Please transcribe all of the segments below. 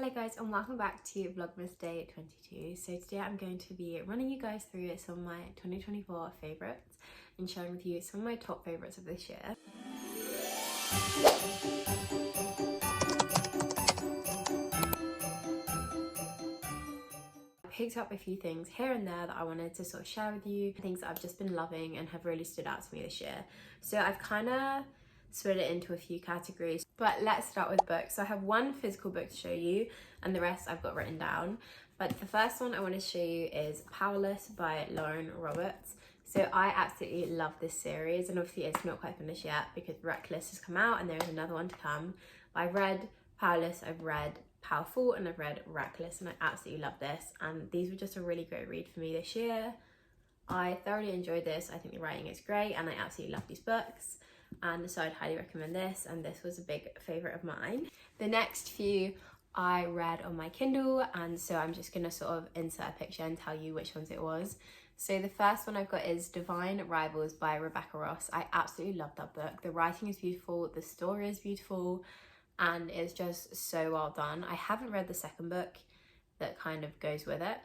Hello guys, and welcome back to Vlogmas day 22. So today I'm going to be running you guys through some of my 2024 favourites and sharing with you some of my top favourites of this year. I picked up a few things here and there that I wanted to sort of share with you, things that I've just been loving and have really stood out to me this year. So I've kind of split it into a few categories, but let's start with books. So I have one physical book to show you and the rest I've got written down, but the first one I want to show you is Powerless by Lauren Roberts. So I absolutely love this series, and obviously it's not quite finished yet because Reckless has come out and there is another one to come. But I've read Powerless, I've read Powerful, and I've read Reckless, and I absolutely love this, and these were just a really great read for me this year. I thoroughly enjoyed this. I think the writing is great and I absolutely love these books, and so I'd highly recommend this, and this was a big favourite of mine. The next few I read on my Kindle, and so I'm just going to sort of insert a picture and tell you which ones it was. So the first one I've got is Divine Rivals by Rebecca Ross. I absolutely love that book. The writing is beautiful, the story is beautiful, and it's just so well done. I haven't read the second book that kind of goes with it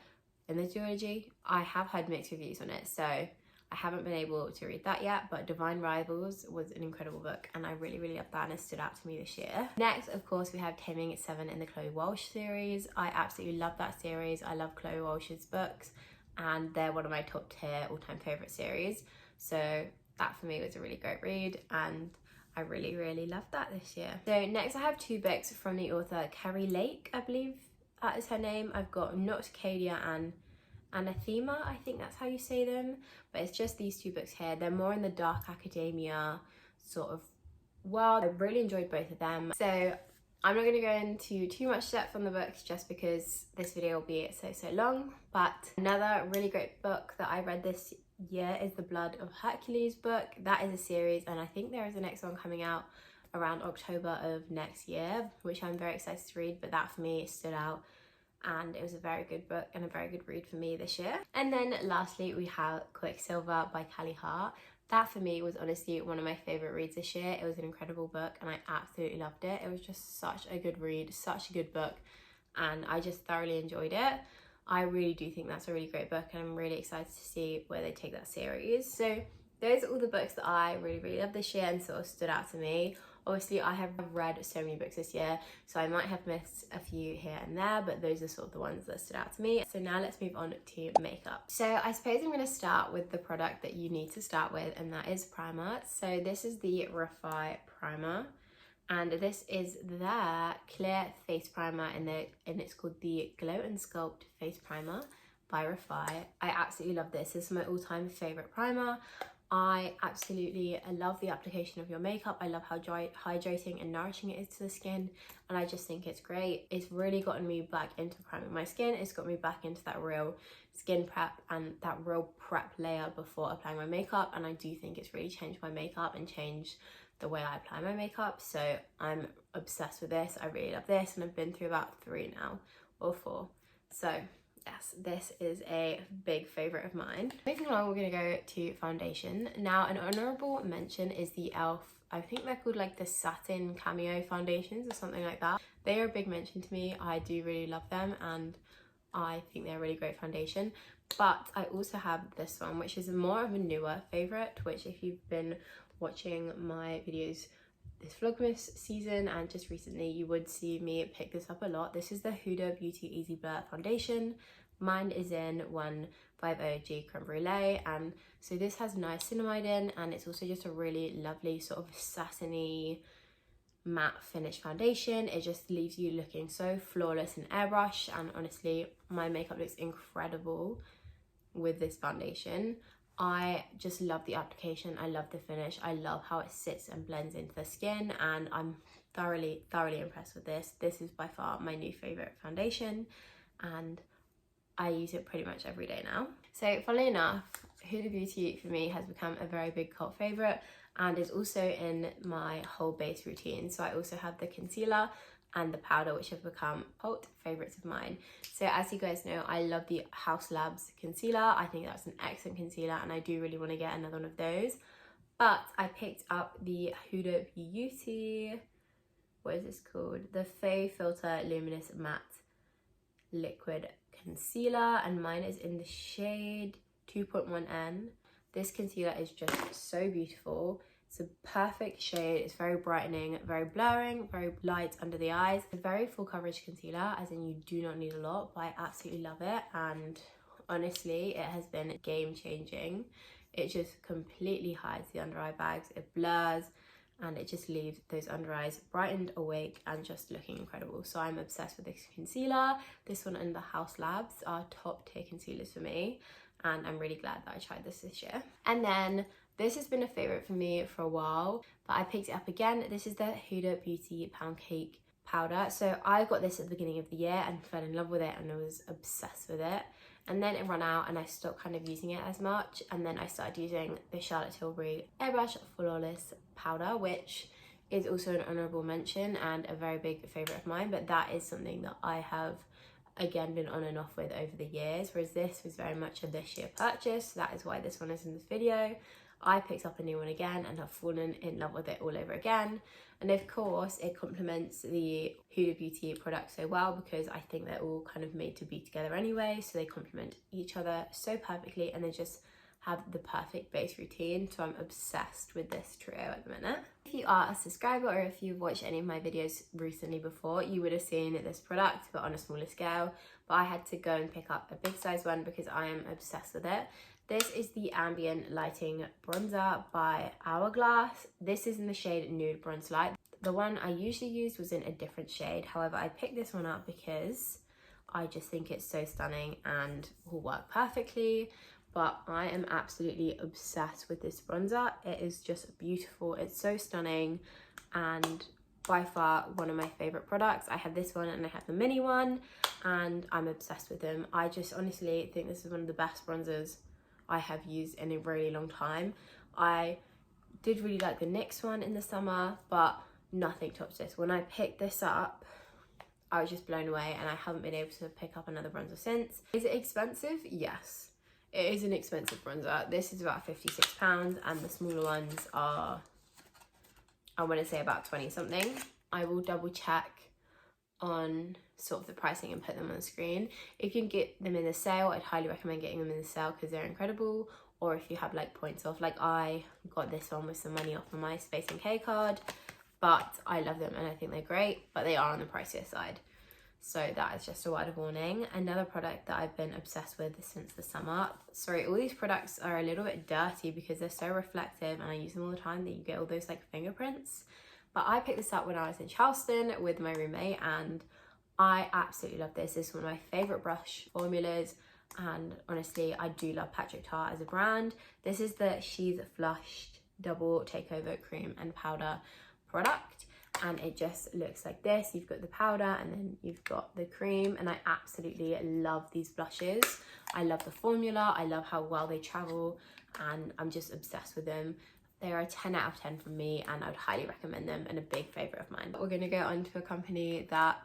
in the duology. I have heard mixed reviews on it, so I haven't been able to read that yet, but Divine Rivals was an incredible book and I really loved that, and it stood out to me this year. Next, of course, we have Taming Seven in the Chloe Walsh series. I absolutely love that series. I love Chloe Walsh's books and they're one of my top tier all-time favourite series. So that for me was a really great read and I really loved that this year. So next I have two books from the author Carrie Lake, I believe that is her name. I've got Nocticadia and Anathema, I think that's how you say them, but it's just these two books here. They're more in the dark academia sort of world. I really enjoyed both of them. So I'm not going to go into too much depth on the books just because this video will be so long, but another really great book that I read this year is the Blood of Hercules book. That is a series, and I think there is a next one coming out around October of next year, which I'm very excited to read, but that for me stood out and it was a very good book and a very good read for me this year. And then lastly we have Quicksilver by Callie Hart. That for me was honestly one of my favourite reads this year. It was an incredible book and I absolutely loved it. It was just such a good read, such a good book, and I just thoroughly enjoyed it. I really do think that's a really great book and I'm really excited to see where they take that series. So those are all the books that I really loved this year and sort of stood out to me. Obviously I have read so many books this year, so I might have missed a few here and there, but those are sort of the ones that stood out to me. So now let's move on to makeup. So I suppose I'm going to start with the product that you need to start with, and that is primer. So this is the Refi primer, and this is their clear face primer, and it's called the Glow and Sculpt Face Primer by Refi. I absolutely love this. This is my all-time favourite primer. I absolutely love the application of your makeup. I love how hydrating and nourishing it is to the skin, and I just think it's great. It's really gotten me back into priming my skin. It's got me back into that real skin prep and that real prep layer before applying my makeup, and I do think it's really changed my makeup and changed the way I apply my makeup. So I'm obsessed with this. I really love this, and I've been through about 3 now or 4. So yes, this is a big favourite of mine. Moving along, we're going to go to foundation. Now, an honourable mention is the e.l.f. I think they're called like the Satin Cameo foundations or something like that. They are a big mention to me. I do really love them and I think they're a really great foundation. But I also have this one, which is more of a newer favourite, which if you've been watching my videos this Vlogmas season and just recently, you would see me pick this up a lot. This is the Huda Beauty Easy Blur foundation. Mine is in 150G Creme Brulee, and so this has niacinamide in, and it's also just a really lovely sort of satiny matte finish foundation. It just leaves you looking so flawless and airbrush, and honestly my makeup looks incredible with this foundation. I just love the application, I love the finish, I love how it sits and blends into the skin, and I'm thoroughly impressed with this. This is by far my new favourite foundation and I use it pretty much every day now. So funnily enough, Huda Beauty for me has become a very big cult favourite and is also in my whole base routine. So I also have the concealer and the powder, which have become cult favourites of mine. So as you guys know, I love the House Labs concealer. I think that's an excellent concealer and I do really want to get another one of those. But I picked up the Huda Beauty what is this called? The Fave Filter Luminous Matte Liquid Concealer, and mine is in the shade 2.1N. This concealer is just so beautiful. It's a perfect shade. It's very brightening, very blurring, very light under the eyes. It's a very full coverage concealer, as in you do not need a lot, but I absolutely love it. And honestly, it has been game changing. It just completely hides the under eye bags. It blurs and it just leaves those under eyes brightened, awake, and just looking incredible. So I'm obsessed with this concealer. This one and the House Labs are top tier concealers for me. And I'm really glad that I tried this year. And then this has been a favorite for me for a while, but I picked it up again. This is the Huda Beauty Pound Cake powder. So I got this at the beginning of the year and fell in love with it, and I was obsessed with it. And then it ran out and I stopped kind of using it as much. And then I started using the Charlotte Tilbury Airbrush Flawless powder, which is also an honorable mention and a very big favorite of mine. But that is something that I have, again, been on and off with over the years, whereas this was very much a this year purchase. So that is why this one is in this video. I picked up a new one again and have fallen in love with it all over again. And of course, it complements the Huda Beauty products so well, because I think they're all kind of made to be together anyway. So they complement each other so perfectly, and they just have the perfect base routine. So I'm obsessed with this trio at the minute. If you are a subscriber, or if you've watched any of my videos recently before, you would have seen this product, but on a smaller scale. But I had to go and pick up a big size one because I am obsessed with it. This is the Ambient Lighting Bronzer by Hourglass. This is in the shade Nude Bronze Light. The one I usually used was in a different shade. However, I picked this one up because I just think it's so stunning and will work perfectly. But I am absolutely obsessed with this bronzer. It is just beautiful. It's so stunning, and by far one of my favorite products. I have this one and I have the mini one, and I'm obsessed with them. I just honestly think this is one of the best bronzers I have used in a really long time. I did really like the NYX one in the summer, but nothing tops this. When I picked this up, I was just blown away, and I haven't been able to pick up another bronzer since. Is it expensive? Yes. It is an expensive bronzer. This is about £56, and the smaller ones are, I want to say, about 20 something. I will double check on sort of the pricing and put them on the screen. If you can get them in the sale, I'd highly recommend getting them in the sale because they're incredible. Or if you have like points off, like I got this one with some money off of my Space NK card, but I love them and I think they're great, but they are on the pricier side. So that is just a word of warning. Another product that I've been obsessed with since the summer. Sorry, all these products are a little bit dirty because they're so reflective and I use them all the time that you get all those like fingerprints. But I picked this up when I was in Charleston with my roommate, and I absolutely love this. This is one of my favorite brush formulas, and honestly, I do love Patrick Tar as a brand. This is the She's Flushed Double Takeover Cream and Powder product, and it just looks like this. You've got the powder and then you've got the cream, and I absolutely love these blushes. I love the formula, I love how well they travel, and I'm just obsessed with them. They are a 10 out of 10 from me, and I would highly recommend them, and a big favorite of mine. We're gonna go on to a company that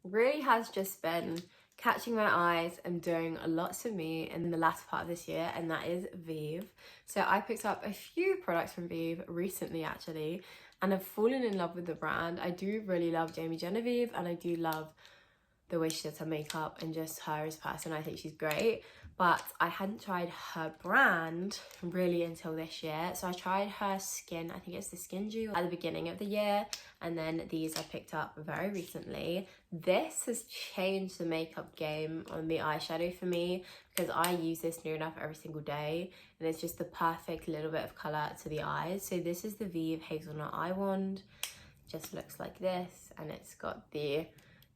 really has just been catching my eyes and doing lots for me in the last part of this year, and that is Vive. So I picked up a few products from Vive recently actually, and I've fallen in love with the brand. I do really love Jamie Genevieve, and I do love the way she does her makeup and just her as a person. I think she's great, but I hadn't tried her brand really until this year. So I tried her skin, I think it's the Skin Dew, at the beginning of the year, and then these I picked up very recently. This has changed the makeup game on the eyeshadow for me because I use this near enough every single day, and it's just the perfect little bit of colour to the eyes. So this is the Vive Hazelnut Eye Wand. It just looks like this, and it's got the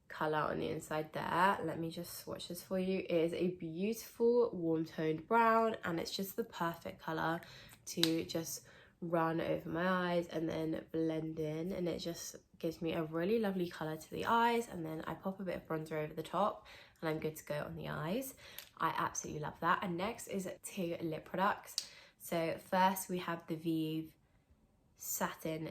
colour on the inside there. Let me just swatch this for you. It is a beautiful warm toned brown, and it's just the perfect colour to just run over my eyes and then blend in, and it just gives me a really lovely colour to the eyes. And then I pop a bit of bronzer over the top and I'm good to go on the eyes. I absolutely love that. And next is 2 lip products. So first we have the Vive Satin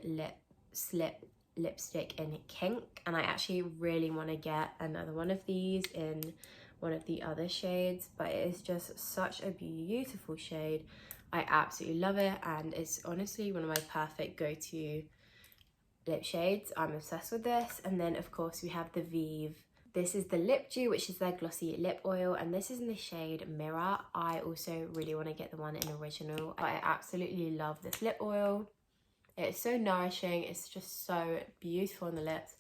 Lipstick in Kink, and I actually really want to get another one of these in one of the other shades, but it is just such a beautiful shade. I absolutely love it, and it's honestly one of my perfect go-to lip shades. I'm obsessed with this. And then of course we have the Vive. This is the Lip Dew, which is their glossy lip oil, and this is in the shade Mirror. I also really want to get the one in Original. I absolutely love this lip oil. It's so nourishing, it's just so beautiful on the lips,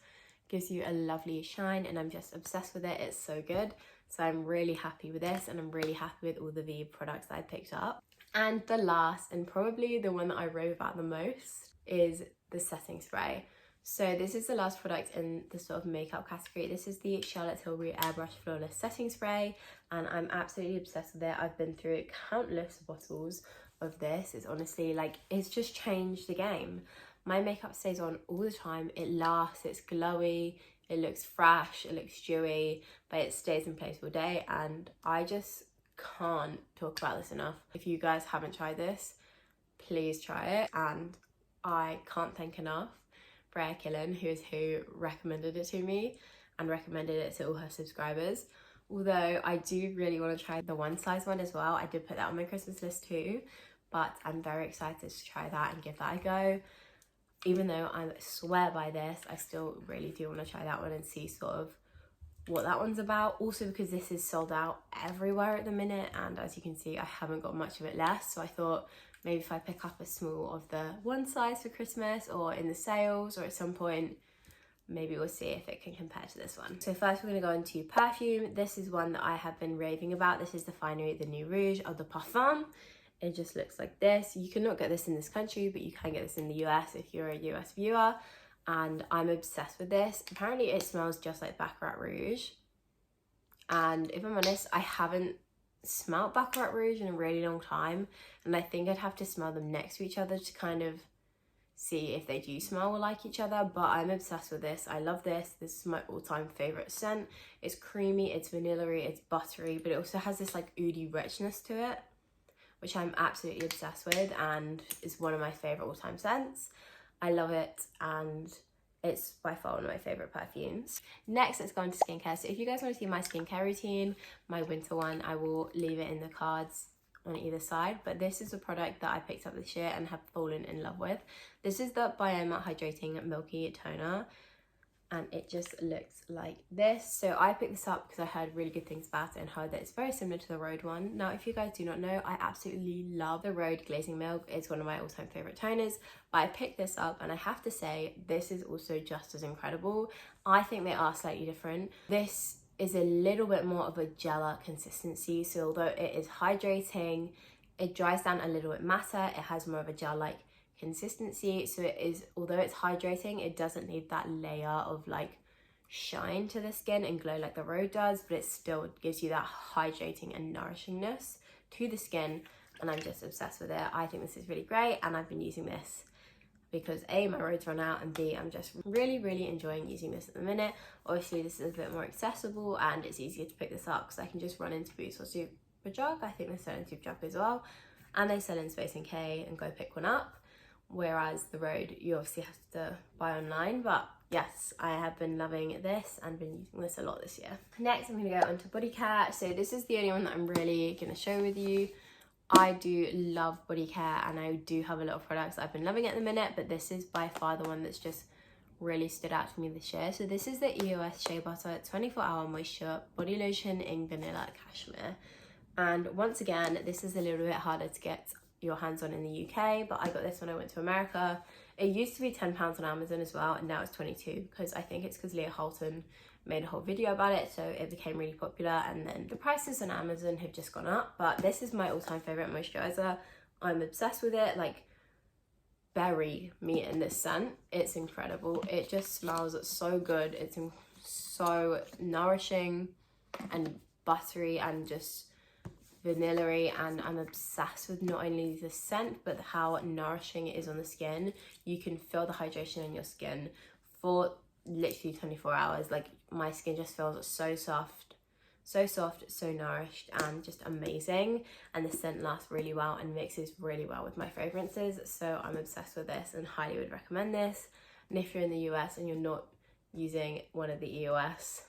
gives you a lovely shine, and I'm just obsessed with it. It's so good. So I'm really happy with this, and I'm really happy with all the Vive products that I picked up. And the last, and probably the one that I rave about the most, is the setting spray. So this is the last product in the sort of makeup category. This is the Charlotte Tilbury Airbrush Flawless Setting Spray, and I'm absolutely obsessed with it. I've been through countless bottles of this. It's honestly like, it's just changed the game. My makeup stays on all the time. It lasts, it's glowy, it looks fresh, it looks dewy, but it stays in place all day, and I just can't talk about this enough. If you guys haven't tried this, please try it. And I can't thank enough Freya Killen, who recommended it to me and recommended it to all her subscribers. Although I do really want to try the one size one as well. I did put that on my Christmas list too, but I'm very excited to try that and give that a go. Even though I swear by this, I still really do want to try that one and see sort of what that one's about. Also because this is sold out everywhere at the minute, and as you can see, I haven't got much of it left. So I thought maybe if I pick up a small of the one size for Christmas, or in the sales, or at some point, maybe we'll see if it can compare to this one. So first we're going to go into perfume. This is one that I have been raving about. This is the Finery, the New Rouge of the Parfum. It just looks like this. You cannot get this in this country, but you can get this in the US if you're a US viewer. And I'm obsessed with this. Apparently it smells just like Baccarat Rouge. And if I'm honest, I haven't smelled Baccarat Rouge in a really long time. And I think I'd have to smell them next to each other to kind of see if they do smell like each other. But I'm obsessed with this. I love this. This is my all-time favorite scent. It's creamy, it's vanilla-y, it's buttery, but it also has this like oody richness to it, which I'm absolutely obsessed with, and is one of my favorite all-time scents. I love it, and it's by far one of my favorite perfumes. Next, let's go into skincare. So if you guys want to see my skincare routine, my winter one, I will leave it in the cards on either side. But this is a product that I picked up this year and have fallen in love with. This is the Bioma Hydrating Milky Toner, and it just looks like this. So I picked this up because I heard really good things about it and heard that it's very similar to the Rhode one. Now, if you guys do not know, I absolutely love the Rhode Glazing Milk. It's one of my all-time favorite toners, but I picked this up and I have to say, this is also just as incredible. I think they are slightly different. This is a little bit more of a gel consistency. So although it is hydrating, it dries down a little bit matter. It has more of a gel-like consistency. So it is, although it's hydrating, it doesn't need that layer of like shine to the skin and glow like the Rhode does, but it still gives you that hydrating and nourishingness to the skin, and I'm just obsessed with it. I think this is really great, and I've been using this because A, my Rhodes run out, and B, I'm just really enjoying using this at the minute. Obviously this is a bit more accessible and it's easier to pick this up because I can just run into Boots or Superdrug. I think they sell in Superdrug as well, and they sell in Space and K, and go pick one up. Whereas the Rhode, you obviously have to buy online. But yes, I have been loving this and been using this a lot this year. Next, I'm going to go on to body care. So this is the only one that I'm really going to show with you. I do love body care, and I do have a lot of products I've been loving at the minute, but this is by far the one that's just really stood out to me this year. So this is the EOS Shea Butter 24-hour moisture body lotion in vanilla cashmere. And once again, this is a little bit harder to get your hands on in the UK, but I got this when I went to America. It used to be £10 on Amazon as well, and now it's 22, because I think it's because Leah Holton made a whole video about it, so it became really popular, and then the prices on Amazon have just gone up. But this is my all-time favorite moisturizer. I'm obsessed with it. Like, bury me in this scent. It's incredible. It just smells so good. It's so nourishing and buttery and just vanilla-y, and I'm obsessed with not only the scent but how nourishing it is on the skin. You can feel the hydration in your skin for literally 24 hours. Like, my skin just feels so soft, so nourished, and just amazing. And the scent lasts really well and mixes really well with my fragrances, so I'm obsessed with this and highly would recommend this. And if you're in the US and you're not using one of the EOS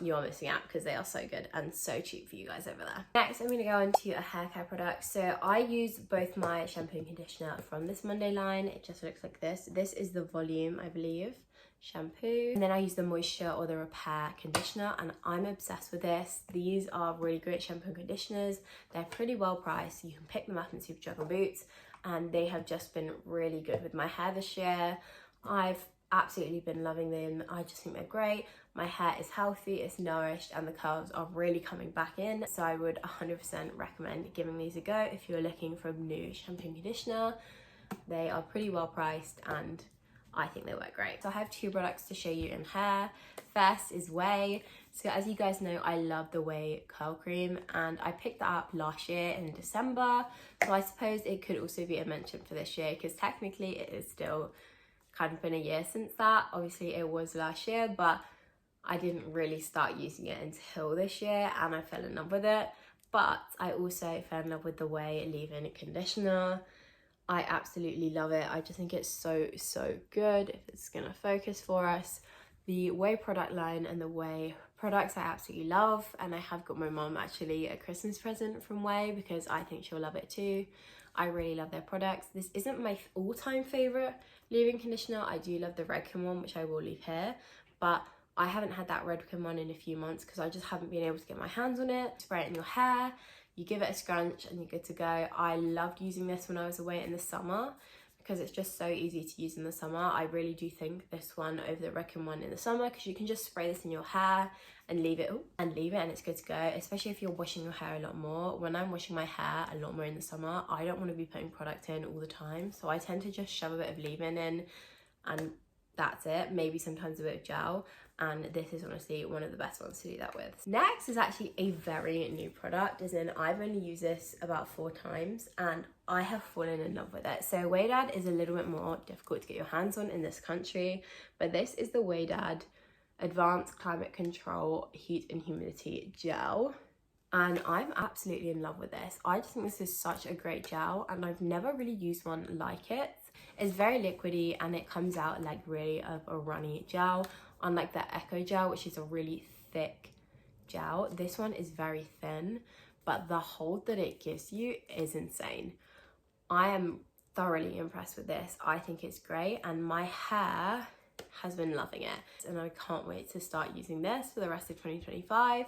you are missing out because they are so good and so cheap for you guys over there. Next, I'm going to go into a hair care product. So I use both my shampoo and conditioner from this Monday line. It just looks like this. This is the Volume, I believe, shampoo. And then I use the Moisture or the Repair conditioner, and I'm obsessed with this. These are really great shampoo and conditioners. They're pretty well priced. You can pick them up in Superdrug and Boots, and they have just been really good with my hair this year. I've absolutely been loving them. I just think they're great. My hair is healthy, it's nourished, and the curls are really coming back in. So I would 100% recommend giving these a go if you're looking for a new shampoo and conditioner. They are pretty well priced and I think they work great. So I have two products to show you in hair. First is Whey. So as you guys know, I love the Whey curl cream, and I picked that up last year in December. So I suppose it could also be a mention for this year, because technically it is still kind of been a year since that. Obviously it was last year, but I didn't really start using it until this year, and I fell in love with it. But I also fell in love with the Whey leave-in conditioner. I absolutely love it. I just think it's so good. If it's gonna focus for us, the Whey product line and the Whey products I absolutely love, and I have got my mom actually a Christmas present from Whey because I think she'll love it too. I really love their products. This isn't my all-time favorite leave-in conditioner. I do love the Redken one, which I will leave here, but I haven't had that Redken one in a few months because I just haven't been able to get my hands on it. Spray it in your hair, you give it a scrunch, and you're good to go. I loved using this when I was away in the summer because it's just so easy to use in the summer. I really do think this one over the Redken one in the summer, because you can just spray this in your hair and leave it, and it's good to go, especially if you're washing your hair a lot more. When I'm washing my hair a lot more in the summer, I don't want to be putting product in all the time, so I tend to just shove a bit of leave-in in, and that's it. Maybe sometimes a bit of gel, and this is honestly one of the best ones to do that with. Next is actually a very new product, as in I've only used this about 4 times and I have fallen in love with it. So Waydad is a little bit more difficult to get your hands on in this country, but this is the Waydad Advanced Climate Control Heat and Humidity Gel, and I'm absolutely in love with this. I just think this is such a great gel, and I've never really used one like it. It's very liquidy and it comes out like really of a runny gel, unlike the Echo gel, which is a really thick gel. This one is very thin, but the hold that it gives you is insane. I am thoroughly impressed with this. I think it's great, and my hair has been loving it, and I can't wait to start using this for the rest of 2025.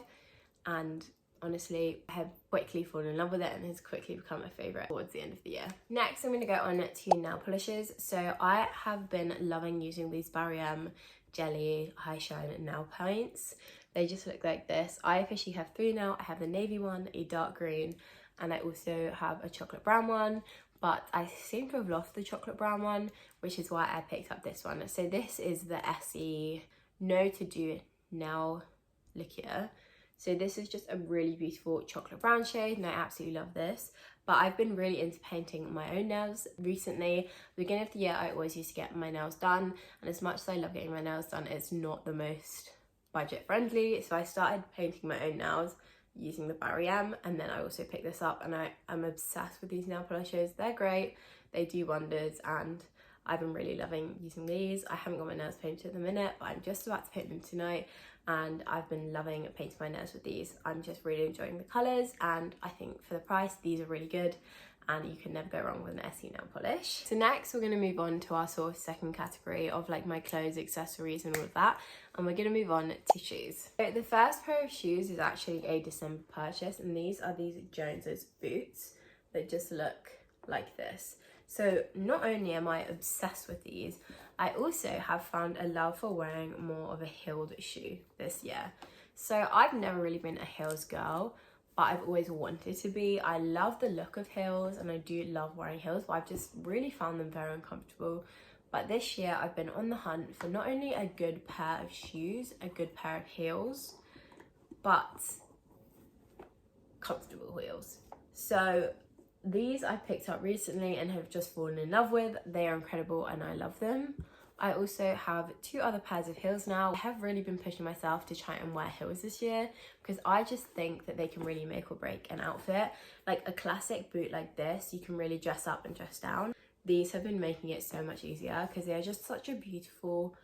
And honestly, I have quickly fallen in love with it and has quickly become my favourite towards the end of the year. Next, I'm going to go on to nail polishes. So I have been loving using these Barry M Jelly High Shine nail paints. They just look like this. I officially have 3 now. I have the navy one, a dark green, and I also have a chocolate brown one, but I seem to have lost the chocolate brown one, which is why I picked up this one. So this is the SE No To Do Nail Liqueur. So this is just a really beautiful chocolate brown shade, and I absolutely love this. But I've been really into painting my own nails recently. At the beginning of the year, I always used to get my nails done, and as much as I love getting my nails done, it's not the most budget friendly. So I started painting my own nails using the Barry M, and then I also picked this up, and I'm obsessed with these nail polishes. They're great, they do wonders, and I've been really loving using these. I haven't got my nails painted at the minute, but I'm just about to paint them tonight, and I've been loving painting my nails with these. I'm just really enjoying the colours, and I think for the price, these are really good, and you can never go wrong with an SE nail polish. So next, we're going to move on to our sort of second category of like my clothes, accessories, and all of that, and we're going to move on to shoes. So the first pair of shoes is actually a December purchase, and these are these Jones's boots that just look like this. So not only am I obsessed with these, I also have found a love for wearing more of a heeled shoe this year. So I've never really been a heels girl, but I've always wanted to be. I love the look of heels, and I do love wearing heels, but I've just really found them very uncomfortable. But this year I've been on the hunt for not only a good pair of shoes, a good pair of heels, but comfortable heels. So these I picked up recently and have just fallen in love with. They are incredible and I love them. I also have 2 other pairs of heels now. I have really been pushing myself to try and wear heels this year because I just think that they can really make or break an outfit. Like a classic boot like this, you can really dress up and dress down. These have been making it so much easier because they are just such a beautiful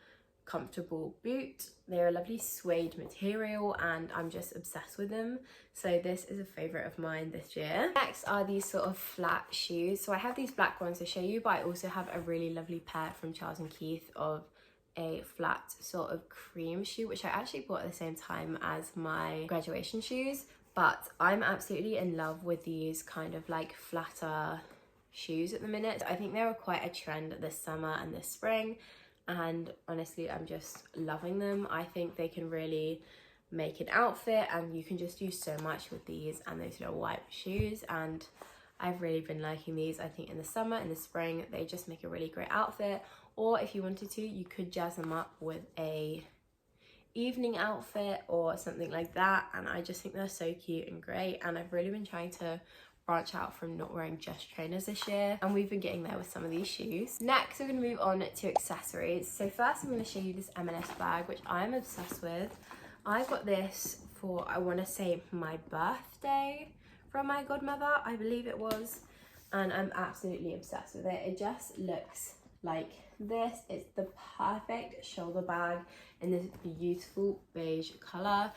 comfortable boot. They're a lovely suede material and I'm just obsessed with them. So this is a favourite of mine this year. Next are these sort of flat shoes. So I have these black ones to show you, but I also have a really lovely pair from Charles and Keith of a flat sort of cream shoe, which I actually bought at the same time as my graduation shoes. But I'm absolutely in love with these kind of like flatter shoes at the minute. I think they were quite a trend this summer and this spring, and honestly I'm just loving them. I think they can really make an outfit, and you can just do so much with these and those little white shoes, and I've really been liking these. I think in the summer, in the spring, they just make a really great outfit. Or if you wanted to, you could jazz them up with a evening outfit or something like that, and I just think they're so cute and great. And I've really been trying to branch out from not wearing just trainers this year, and we've been getting there with some of these shoes. Next we're going to move on to accessories. So first I'm going to show you this M&S bag, which I'm obsessed with. I got this for, I want to say, my birthday from my godmother, I believe it was, and I'm absolutely obsessed with it. It just looks like this. It's the perfect shoulder bag in this beautiful beige colour.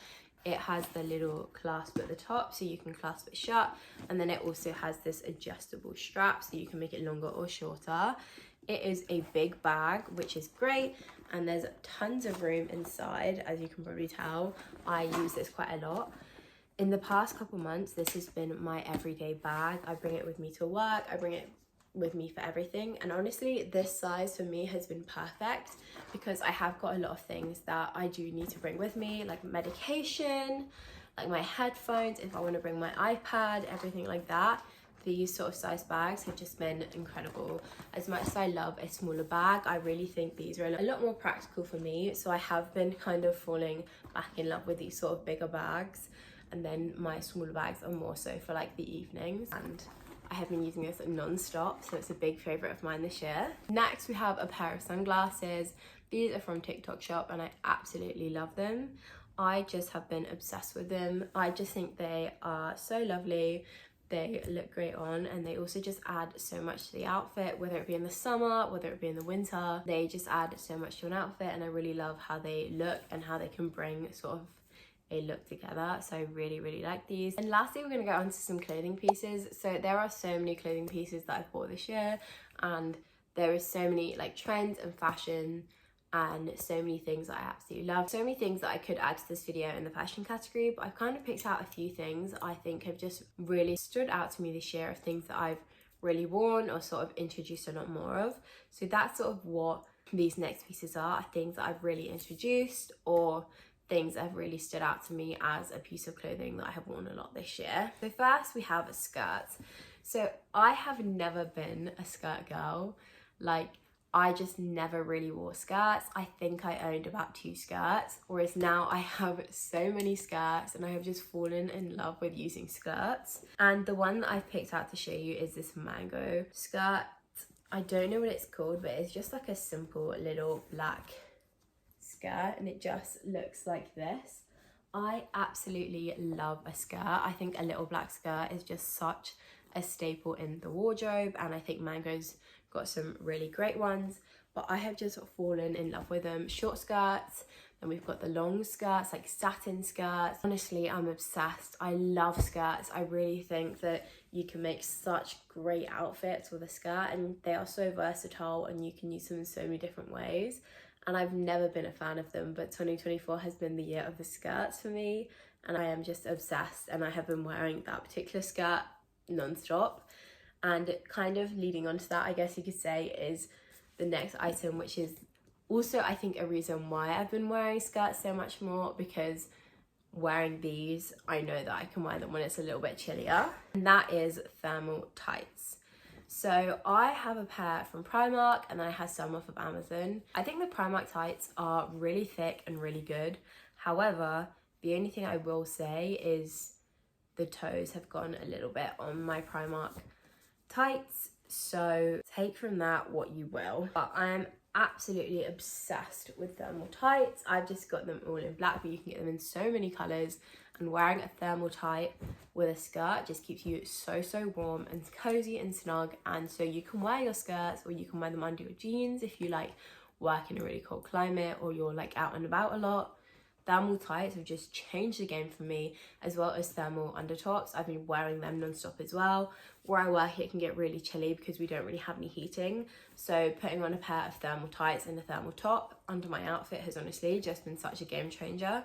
It has the little clasp at the top so you can clasp it shut, and then it also has this adjustable strap so you can make it longer or shorter. It is a big bag, which is great, and there's tons of room inside, as you can probably tell. I use this quite a lot. In the past couple months, this has been my everyday bag. I bring it with me to work, I bring it with me for everything, and honestly this size for me has been perfect because I have got a lot of things that I do need to bring with me, like medication, like my headphones, if I want to bring my iPad, everything like that. These sort of size bags have just been incredible. As much as I love a smaller bag, I really think these are a lot more practical for me, so I have been kind of falling back in love with these sort of bigger bags, and then my smaller bags are more so for like the evenings, and I have been using this non-stop, so it's a big favourite of mine this year. Next we have a pair of sunglasses. These are from TikTok shop and I absolutely love them. I just have been obsessed with them. I just think they are so lovely. They look great on, and they also just add so much to the outfit, whether it be in the summer, whether it be in the winter. They just add so much to an outfit, and I really love how they look and how they can bring sort of a look together. So I really like these. And lastly we're going to go on to some clothing pieces. So there are so many clothing pieces that I've bought this year, and there is so many like trends and fashion and so many things that I absolutely love. So many things that I could add to this video in the fashion category, but I've kind of picked out a few things I think have just really stood out to me this year, of things that I've really worn or sort of introduced a lot more of. So that's sort of what these next pieces are things that I've really introduced, or things that have really stood out to me as a piece of clothing that I have worn a lot this year. So first we have skirts. So I have never been a skirt girl. Like, I just never really wore skirts. I think I owned about 2 skirts, whereas now I have so many skirts and I have just fallen in love with using skirts. And the one that I've picked out to show you is this mango skirt. I don't know what it's called, but it's just like a simple little black skirt, and it just looks like this. I absolutely love a skirt. I think a little black skirt is just such a staple in the wardrobe, and I think Mango's got some really great ones, but I have just fallen in love with them. Short skirts, then we've got the long skirts, like satin skirts. Honestly, I'm obsessed. I love skirts. I really think that you can make such great outfits with a skirt, and they are so versatile and you can use them in so many different ways. And I've never been a fan of them, but 2024 has been the year of the skirts for me, and I am just obsessed, and I have been wearing that particular skirt non-stop. And kind of leading on to that, I guess you could say, is the next item, which is also I think a reason why I've been wearing skirts so much more, because wearing these, I know that I can wear them when it's a little bit chillier, and that is thermal tights. So I have a pair from Primark and I have some off of Amazon. I think the Primark tights are really thick and really good. However, the only thing I will say is the toes have gone a little bit on my Primark tights, so take from that what you will. But I am absolutely obsessed with thermal tights. I've just got them all in black, but you can get them in so many colours, and wearing a thermal tight with a skirt just keeps you so warm and cozy and snug. And so you can wear your skirts, or you can wear them under your jeans if you like work in a really cold climate or you're like out and about a lot, thermal tights have just changed the game for me, as well as thermal undertops. I've been wearing them non-stop as well. Where I work, it can get really chilly because we don't really have any heating. So putting on a pair of thermal tights and a thermal top under my outfit has honestly just been such a game changer.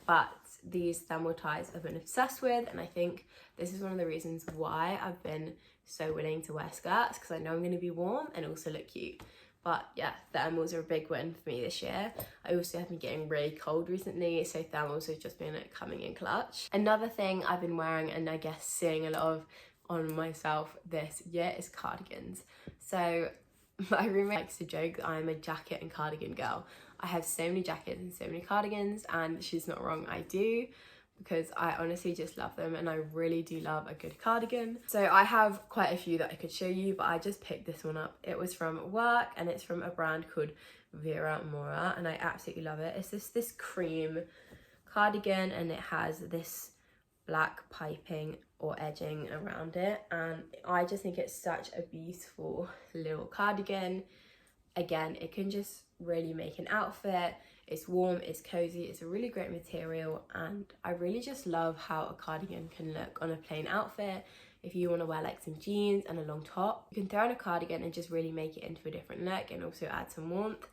But these thermal tights I've been obsessed with, and I think this is one of the reasons why I've been so willing to wear skirts, because I know I'm going to be warm and also look cute. But yeah, thermals are a big win for me this year. I also have been getting really cold recently, so thermals have just been coming in clutch. Another thing I've been wearing, and I guess seeing a lot of on myself this year, is cardigans. So my roommate likes to joke that I'm a jacket and cardigan girl. I have so many jackets and so many cardigans, and she's not wrong, I do, because I honestly just love them, and I really do love a good cardigan. So I have quite a few that I could show you, but I just picked this one up. It was from work, and it's from a brand called Vera Mora, and I absolutely love it. It's this cream cardigan, and it has this black piping or edging around it, and I just think it's such a beautiful little cardigan. Again, it can just really make an outfit. It's warm, it's cozy, it's a really great material, and I really just love how a cardigan can look on a plain outfit. If you want to wear like some jeans and a long top, you can throw on a cardigan and just really make it into a different look and also add some warmth.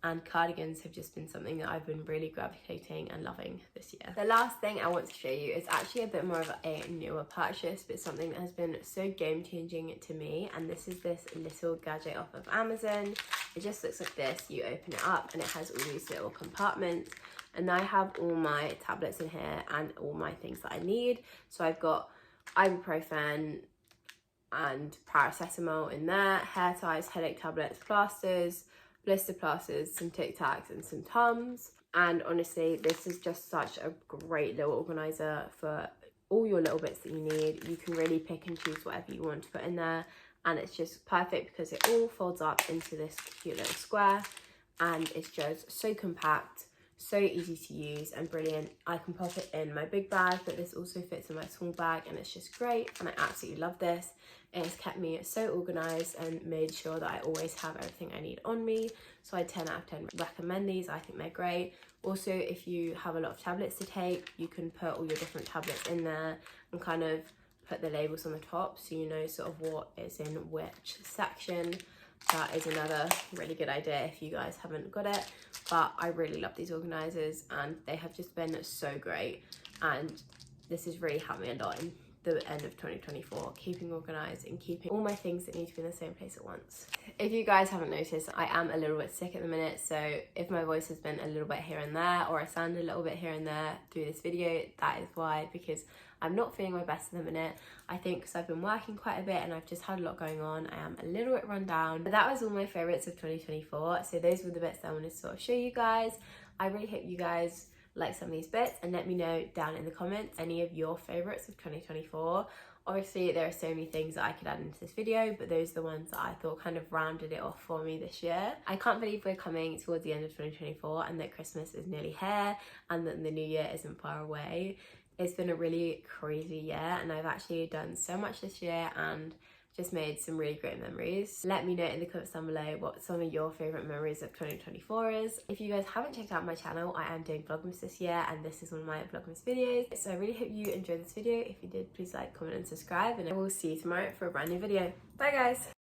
And cardigans have just been something that I've been really gravitating and loving this year. The last thing I want to show you is actually a bit more of a newer purchase, but something that has been so game changing to me, and this is this little gadget off of Amazon. It just looks like this. You open it up and it has all these little compartments, and I have all my tablets in here and all my things that I need. So I've got ibuprofen and paracetamol in there, hair ties, headache tablets, plasters, blister plasters, some Tic Tacs and some Tums. And honestly, this is just such a great little organizer for all your little bits that you need. You can really pick and choose whatever you want to put in there, and it's just perfect because it all folds up into this cute little square, and it's just so compact, so easy to use and brilliant. I can pop it in my big bag, but this also fits in my small bag, and it's just great, and I absolutely love this. It has kept me so organised and made sure that I always have everything I need on me. So I 10 out of 10 recommend these. I think they're great. Also, if you have a lot of tablets to take, you can put all your different tablets in there and kind of put the labels on the top so you know sort of what is in which section. That is another really good idea if you guys haven't got it. But I really love these organisers, and they have just been so great, and this has really helped me a lot in the end of 2024, keeping organised and keeping all my things that need to be in the same place at once. If you guys haven't noticed, I am a little bit sick at the minute, so if my voice has been a little bit here and there, or I sound a little bit here and there through this video, that is why, because I'm not feeling my best at the minute. I think because I've been working quite a bit and I've just had a lot going on, I am a little bit run down. But that was all my favourites of 2024, so those were the bits that I wanted to sort of show you guys. I really hope you guys like some of these bits, and let me know down in the comments any of your favourites of 2024. Obviously there are so many things that I could add into this video, but those are the ones that I thought kind of rounded it off for me this year. I can't believe we're coming towards the end of 2024 and that Christmas is nearly here and that the new year isn't far away. It's been a really crazy year, and I've actually done so much this year and just made some really great memories. Let me know in the comments down below what some of your favourite memories of 2024 is. If you guys haven't checked out my channel, I am doing Vlogmas this year, and this is one of my Vlogmas videos. So I really hope you enjoyed this video. If you did, please like, comment and subscribe, and I will see you tomorrow for a brand new video. Bye guys!